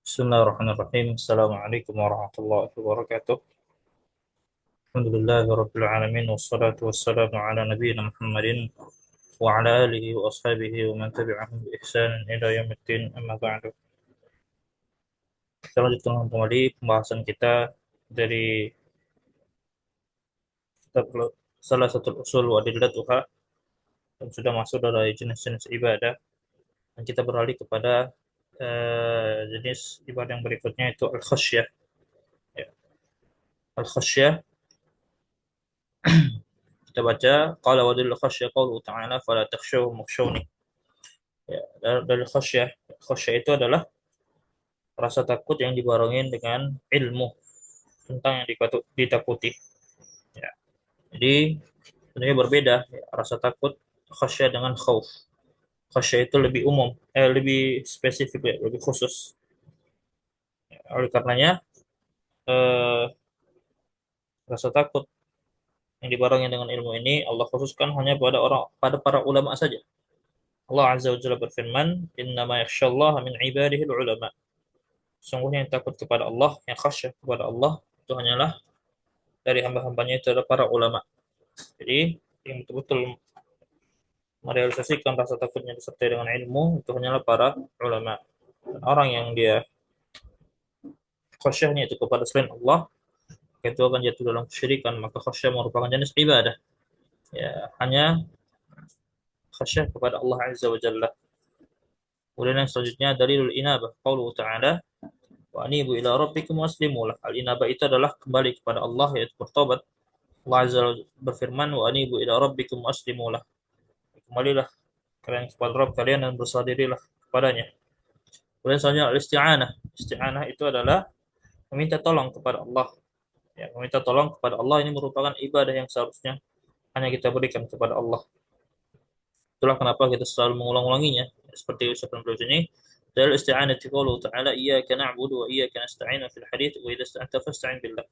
Bismillahirrahmanirrahim. Assalamualaikum warahmatullahi wabarakatuh. Alhamdulillahi rabbil alamin wassalatu wassalamu ala nabiyyina Muhammadin wa ala alihi wa ashabihi wa man tabi'ahum bi ihsan ila yaumiddin amma ba'du. Kita lanjutkan kembali pembahasan kita dari kitab salah satu usul wa adillatuha yang sudah masuk dari jenis-jenis ibadah, dan kita beralih kepada jenis ibadah yang berikutnya, itu al-khasyah. Ya, al-khasyah kita baca qala wa dalil khasyah qauluhu ta'ala fala takhshawhum wakhshawni. Ya, dari khasyah, khasyah itu adalah rasa takut yang dibarengi dengan ilmu tentang yang ditakuti. Ya. Jadi sebenarnya berbeda, ya, rasa takut khasyah dengan khauf. Khasyah itu lebih umum, lebih spesifik, ya, lebih khusus. Ya, oleh karenanya eh, rasa takut yang dibarengi dengan ilmu ini Allah khususkan hanya pada para ulama saja. Allah Azza wa Jalla berfirman, "Innama yakhsyallaha min ibadihi ulama." Sungguhnya yang takut kepada Allah, yang khasyah kepada Allah, itu hanyalah dari hamba-hambanya, itu adalah para ulama. Jadi yang betul-betul merealisasikan rasa takutnya disertai dengan ilmu itu hanyalah para ulama. Dan orang yang dia khasyahnya itu kepada selain Allah, itu akan jatuh dalam kesyirikan. Maka khasyah merupakan jenis ibadah. Ya, hanya khasyah kepada Allah Azza wa Jalla. Kemudian yang selanjutnya dalilul inabah. Qauluhu ta'ala wa anibu ila rabbikum waslimulah. Al-inabah itu adalah kembali kepada Allah, yaitu bertobat. Allah Azza wa Jalla berfirman wa anibu ila rabbikum waslimulah. Kembalilah kalian kepada Rabb kalian dan berserah dirilah kepadanya. Kemudian selanjutnya al-isti'anah. Isti'anah itu adalah meminta tolong kepada Allah. Ya, meminta tolong kepada Allah ini merupakan ibadah yang seharusnya hanya kita berikan kepada Allah. Itulah kenapa kita selalu mengulang-ulanginya. Seperti ucapan beliau ini, dalil isti'anati qauluhu ta'ala iyyaka na'budu wa iyyaka nasta'in fil hadits wa idza ista'anta fasta'in billah.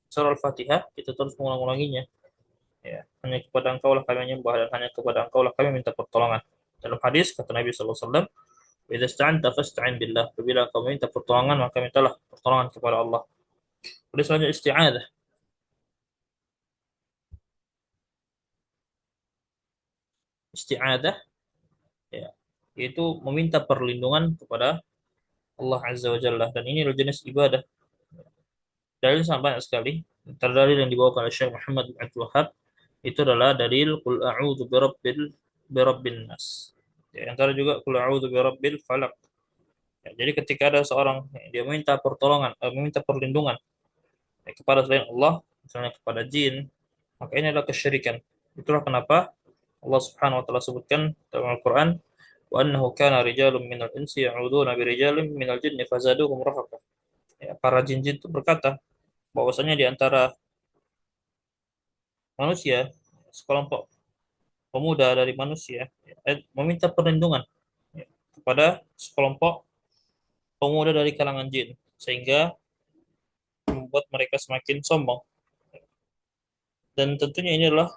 Surah Al-Fatihah kita terus mengulang-ulanginya. Ya, hanya kepada engkau lah kami menyembah dan hanya kepada engkau lah kami minta pertolongan. Dalam hadis kata Nabi sallallahu alaihi wasallam, "Idza ista'anta fasta'in billah." Apabila kau minta pertolongan maka mintalah pertolongan kepada Allah. Kemudian selanjutnya isti'adzah. Isti'adzah, ya, yaitu meminta perlindungan kepada Allah Azza wa Jalla, dan ini adalah jenis ibadah. Dalil sangat banyak sekali. Terdalil yang dibawa oleh Syekh Muhammad bin Abdul Wahhab itu adalah dalil qul a'udzu birabbin nas. Ya, antara juga qul a'udzu birabbil falaq. Ya, jadi ketika ada seorang dia meminta pertolongan, meminta perlindungan, ya, kepada selain Allah, misalnya kepada jin, maka ini adalah kesyirikan. Itulah kenapa Allah Subhanahu wa taala sebutkan dalam Al-Qur'an, wa annahu kana rijalun minal insi ya'uduna birijalin minal jinni fazaduhum rahaqa. Ya, para jin-jin itu berkata bahwasanya di antara manusia sekelompok pemuda dari manusia, ya, meminta perlindungan, ya, kepada sekelompok pemuda dari kalangan jin, sehingga membuat mereka semakin sombong. Dan tentunya ini adalah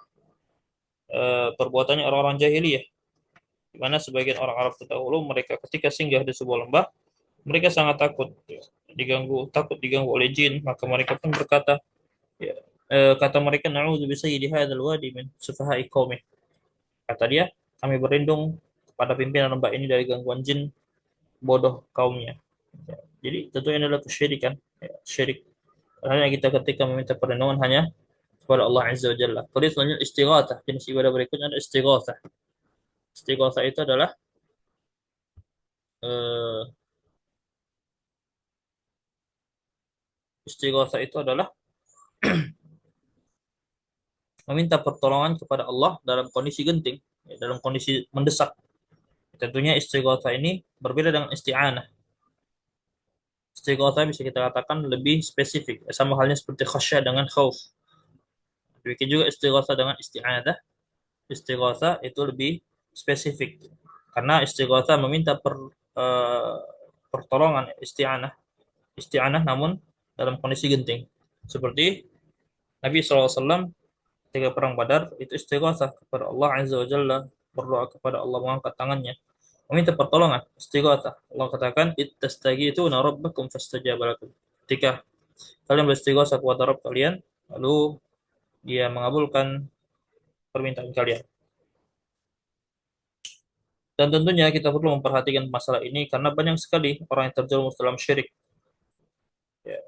perbuatannya orang-orang jahiliyah, di mana sebagian orang Arab terdahulu mereka ketika singgah di sebuah lembah, mereka sangat takut, ya, takut diganggu oleh jin, maka mereka pun berkata, ya, kata mereka, na'udzu bisayyidi hadzal wadi min sufahai qaumi. Kata dia, kami berlindung kepada pimpinan lembah ini dari gangguan jin bodoh kaumnya. Ya, jadi tentunya ini adalah kesyirikan, ya, syirik. Hanya kita ketika meminta perlindungan hanya kepada Allah Azza wa Jalla. Kemudian selanjutnya istighatsah. Jenis ibadah berikutnya adalah istighatsah. Istighatsah itu adalah eh, istighatsah itu adalah meminta pertolongan kepada Allah dalam kondisi genting, ya, dalam kondisi mendesak. Tentunya istighatsah ini berbeda dengan isti'anah. Istighatsah bisa kita katakan lebih spesifik, sama halnya seperti khasyah dengan khauf. Demikian juga istighatsah dengan isti'adah. Istighatsah itu lebih spesifik karena istighatsah meminta eh, pertolongan, isti'anah namun dalam kondisi genting. Seperti Nabi SAW ketika perang Badar itu istighatsah kepada Allah Azza wa Jalla, berdoa kepada Allah, mengangkat tangannya meminta pertolongan, istighatsah. Allah katakan, "Ittastaghitsuna rabbakum fastajaba lakum." Ketika kalian beristighatsah kepada Rabb kalian, lalu Dia mengabulkan permintaan kalian. Dan tentunya kita perlu memperhatikan masalah ini karena banyak sekali orang yang terjerumus dalam syirik. Ya.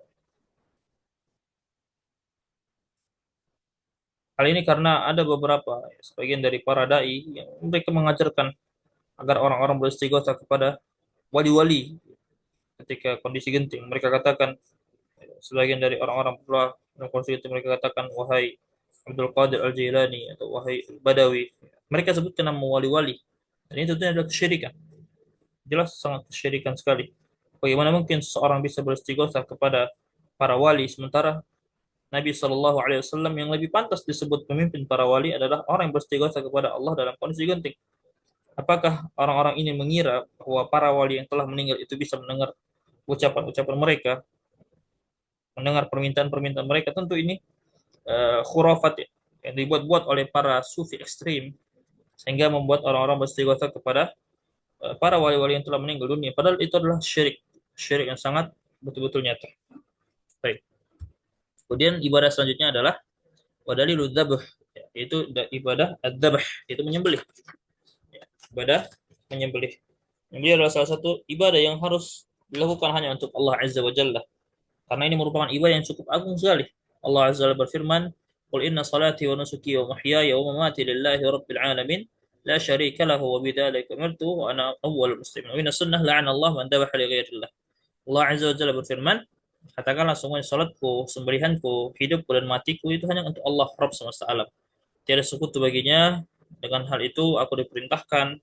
Hal ini karena ada beberapa sebagian dari para dai yang mereka mengajarkan agar orang-orang beristighatsah kepada wali-wali ketika kondisi genting. Mereka katakan, sebagian dari orang-orang pula dalam kondisi genting mereka katakan, wahai Abdul Qadir Al-Jailani atau wahai Badawi. Mereka sebutkan nama wali-wali. Dan itu tentunya adalah kesyirikan. Jelas sangat kesyirikan sekali. Bagaimana mungkin seseorang bisa beristighatsah kepada para wali sementara Nabi Shallallahu Alaihi Wasallam yang lebih pantas disebut pemimpin para wali adalah orang yang beristighatsah kepada Allah dalam kondisi genting. Apakah orang-orang ini mengira bahwa para wali yang telah meninggal itu bisa mendengar ucapan-ucapan mereka, mendengar permintaan-permintaan mereka? Tentu ini khurafat ya, yang dibuat-buat oleh para sufi ekstrim sehingga membuat orang-orang beristighatsah kepada para wali-wali yang telah meninggal dunia. Padahal itu adalah syirik, syirik yang sangat betul-betul nyata. Baik. Kemudian ibadah selanjutnya adalah wadalilu dzabh, yaitu ibadah adzabh, itu menyembelih. Ya, ibadah menyembelih. Menyembelih adalah salah satu ibadah yang harus dilakukan hanya untuk Allah Azza wa Jalla. Karena ini merupakan ibadah yang cukup agung sekali. Allah Azza wa Jalla berfirman, "Qul inna salati wa nusuki wa mahyaya wa mamati lillahi rabbil alamin, la syarika lahu wa bidzalika umirtu wa ana awwalul muslimin. Wa inna sunnah la'ana Allah man dhabaha li ghairillah." Allah Azza wa Jalla berfirman, katakanlah semuanya salatku, sembelihanku, hidupku dan matiku itu hanya untuk Allah Rabb semesta alam. Tiada sekutu baginya. Dengan hal itu aku diperintahkan,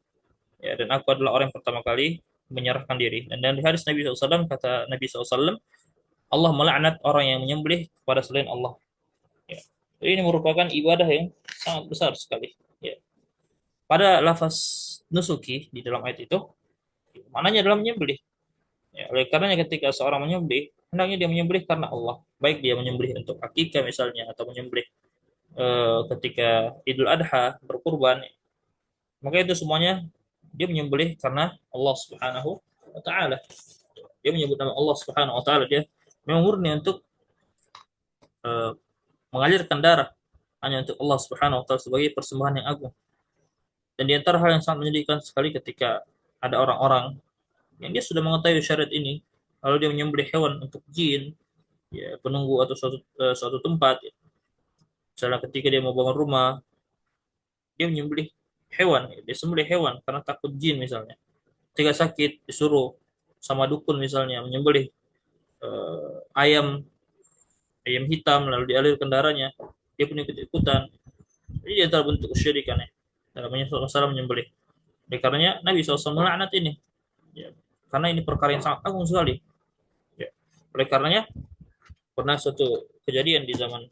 ya, dan aku adalah orang yang pertama kali menyerahkan diri. Dan di hadis Nabi SAW kata Nabi SAW, Allah melaknat orang yang menyembelih kepada selain Allah. Ya. Jadi ini merupakan ibadah yang sangat besar sekali. Ya. Pada lafaz nusuki di dalam ayat itu, maknanya adalah menyembelih. Ya, oleh karenanya ketika seorang menyembelih, hendaknya dia menyembelih karena Allah. Baik dia menyembelih untuk akikah misalnya, atau menyembelih ketika Idul Adha berkurban, maka itu semuanya dia menyembelih karena Allah Subhanahu wa taala. Dia menyebut nama Allah Subhanahu wa taala, dia memang murni untuk uh, mengalirkan darah hanya untuk Allah Subhanahu wa taala sebagai persembahan yang agung. Dan di antara hal yang sangat menyedihkan sekali ketika ada orang-orang yang dia sudah mengetahui syariat ini, lalu dia menyembelih hewan untuk jin, ya, penunggu atau suatu tempat. Ya. Misalnya ketika dia mau bangun rumah, dia menyembelih hewan, ya, dia sembelih hewan karena takut jin misalnya. Ketika sakit disuruh sama dukun misalnya menyembelih ayam ayam hitam lalu dialirkan darahnya, dia pun ikut-ikutan. Jadi dia antara bentuk kesyirikan ya dalam masalah menyembelih. Oleh karenanya Nabi SAW melaknat ini, ya, karena ini perkara yang sangat agung sekali. Ya. Oleh karenanya pernah suatu kejadian di zaman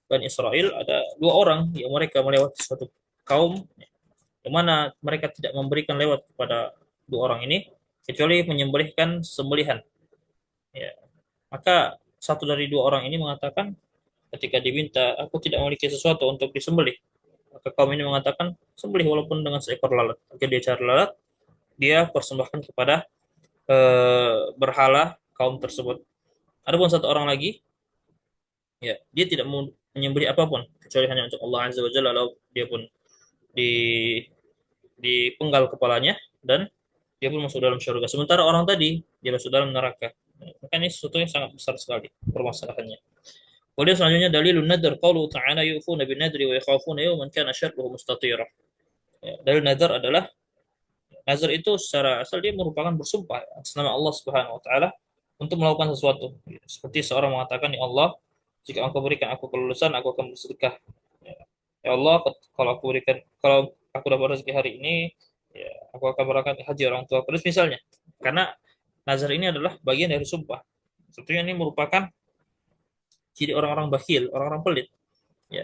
Bani Israel, ada dua orang yang mereka melewati suatu kaum yang mana mereka tidak memberikan lewat kepada dua orang ini kecuali menyembelihkan sembelihan. Ya. Maka satu dari dua orang ini mengatakan ketika diminta, aku tidak memiliki sesuatu untuk disembelih. Maka kaum ini mengatakan, sembelih walaupun dengan seekor lalat. Maka dia cari lalat, dia persembahkan kepada berhala kaum tersebut. Adapun satu orang lagi, ya, dia tidak mau menyembelih apapun kecuali hanya untuk Allah Azza wa Jalla, lalu dia pun di dipenggal kepalanya dan dia pun masuk dalam surga. Sementara orang tadi dia masuk dalam neraka. Maka ini sesuatu yang sangat besar sekali permasalahannya. Kemudian selanjutnya dalilun nadar qaulu ta'ala yufuna bin nadri wa yakhafuna yawman kana syarruhu mustatira. Ya, dalil nadar adalah nazar itu secara asal dia merupakan bersumpah atas nama Allah Subhanahu wa taala untuk melakukan sesuatu. Seperti seorang mengatakan, "Ya Allah, jika Engkau berikan aku kelulusan, aku akan bersedekah. Ya Allah, kalau aku dapat rezeki hari ini, ya, aku akan berangkat haji orang tua." Terus misalnya, karena nazar ini adalah bagian dari sumpah. Sebetulnya ini merupakan ciri orang-orang bakhil, orang-orang pelit. Ya,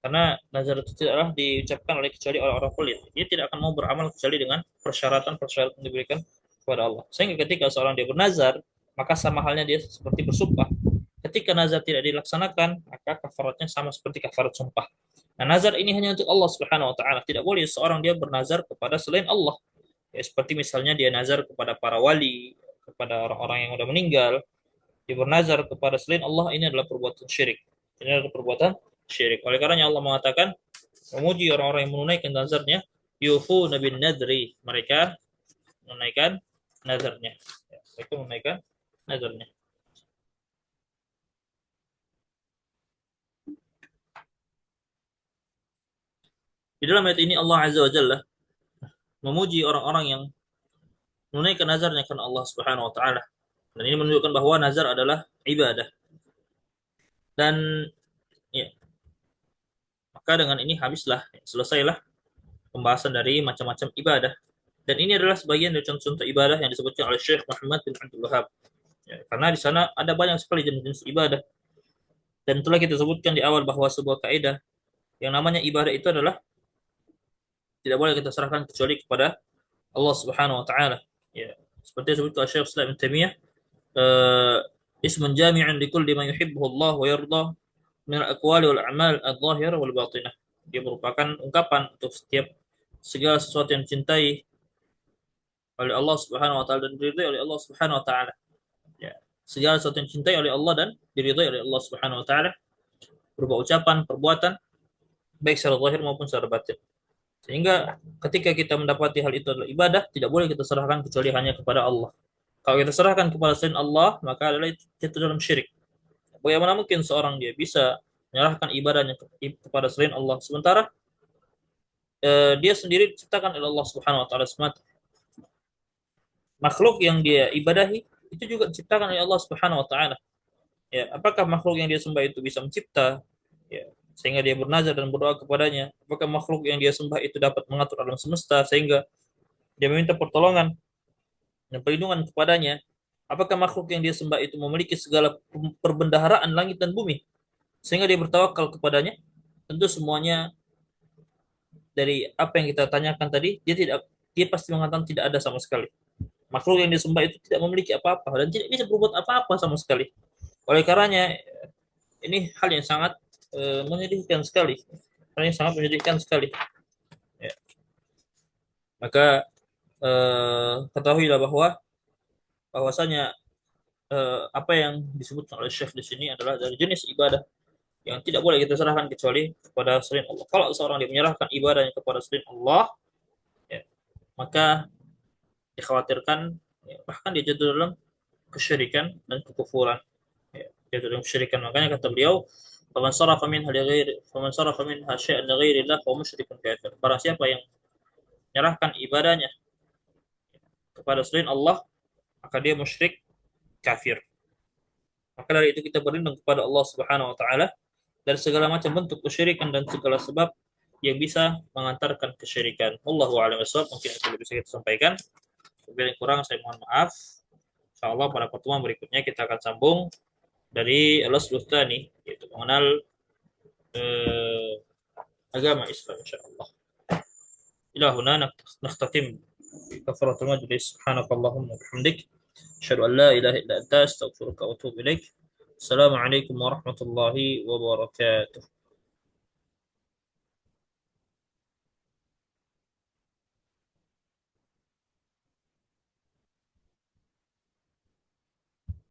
karena nazar itu tidaklah diucapkan oleh kecuali orang-orang pelit. Dia tidak akan mau beramal kecuali dengan persyaratan-persyaratan yang diberikan kepada Allah. Sehingga ketika seorang dia bernazar, maka sama halnya dia seperti bersumpah. Ketika nazar tidak dilaksanakan, maka kafaratnya sama seperti kafarat sumpah. Nah, nazar ini hanya untuk Allah Subhanahu wa taala. Tidak boleh seorang dia bernazar kepada selain Allah. Ya, seperti misalnya dia nazar kepada para wali, kepada orang-orang yang sudah meninggal, dia bernazar kepada selain Allah, ini adalah perbuatan syirik. Ini adalah perbuatan syirik. Oleh karenanya Allah mengatakan memuji orang-orang yang menunaikan nazarnya, yufu bin nadri, mereka menunaikan nazarnya. Ya, mereka menunaikan nazarnya. Di dalam ayat ini Allah Azza wa Jalla memuji orang-orang yang menunaikan nazarnya karena Allah Subhanahu wa taala. Dan ini menunjukkan bahwa nazar adalah ibadah. Dan ya, maka dengan ini habislah, selesailah pembahasan dari macam-macam ibadah. Dan ini adalah sebagian dari contoh-contoh ibadah yang disebutkan oleh Syekh Muhammad bin Abdul Wahab. Ya, karena di sana ada banyak sekali jenis-jenis ibadah. Dan itulah kita sebutkan di awal bahwa sebuah kaidah yang namanya ibadah itu adalah tidak boleh kita serahkan kecuali kepada Allah Subhanahu wa taala. Ya, seperti disebut oleh Syekh Islam Ibnu Taimiyah, ismun jami'an likulli ma yuhibbuhu Allah wa yarda min al-aqwali wal a'mal adh-dhahirah wal batinah. Dia merupakan ungkapan untuk setiap segala sesuatu yang dicintai oleh Allah Subhanahu wa taala dan diridhai oleh Allah Subhanahu wa taala. Ya. Segala sesuatu yang dicintai oleh Allah dan diridhai oleh Allah Subhanahu wa taala berupa ucapan, perbuatan, baik secara zahir maupun secara batin. Sehingga ketika kita mendapati hal itu adalah ibadah, tidak boleh kita serahkan kecuali hanya kepada Allah. Kalau kita serahkan kepada selain Allah, maka adalah itu dalam syirik. Bagaimana mungkin seorang dia bisa menyerahkan ibadahnya kepada selain Allah, sementara dia sendiri diciptakan oleh Allah Subhanahu wa taala semata. Makhluk yang dia ibadahi itu juga diciptakan oleh Allah Subhanahu wa taala. Ya, apakah makhluk yang dia sembah itu bisa mencipta? Ya, sehingga dia bernazar dan berdoa kepadanya. Apakah makhluk yang dia sembah itu dapat mengatur alam semesta sehingga dia meminta pertolongan dan perlindungan kepadanya? Apakah makhluk yang dia sembah itu memiliki segala perbendaharaan langit dan bumi sehingga dia bertawakal kepadanya? Tentu semuanya dari apa yang kita tanyakan tadi, dia pasti mengatakan tidak ada sama sekali. Makhluk yang disembah itu tidak memiliki apa-apa dan tidak bisa berbuat apa-apa sama sekali. Oleh karenanya ini hal yang sangat menyedihkan sekali. Hal yang sangat menyedihkan sekali. Ya. Maka ketahuilah bahwasanya apa yang disebutkan oleh Syekh di sini adalah dari jenis ibadah yang tidak boleh kita serahkan kecuali kepada selain Allah. Kalau seorang dia menyerahkan ibadahnya kepada selain Allah, ya, maka dikhawatirkan ya, bahkan dia jatuh dalam kesyirikan dan kekufuran. Ya, jatuh dalam kesyirikan. Makanya kata beliau, "Faman sarafa minha li ghairi, faman sarafa minha syai'an li ghairillah fa musyrikun kafir." Barang siapa yang menyerahkan ibadahnya kepada selain Allah, maka dia musyrik kafir. Maka dari itu kita berlindung kepada Allah Subhanahu wa taala dari segala macam bentuk kesyirikan dan segala sebab yang bisa mengantarkan kesyirikan. Wallahu a'lam bishawab. Mungkin itu bisa kita sampaikan. Bila kurang saya mohon maaf. Insyaallah pada pertemuan berikutnya kita akan sambung dari al-aslu tsani, yaitu mengenal agama Islam insyaallah. Ila huna nakhtatim kafaratul majlis. Subhanakallahumma wa bihamdik asyhadu an la ilaha illa anta astaghfiruka wa atubu ilaik. Assalamualaikum warahmatullahi wabarakatuh.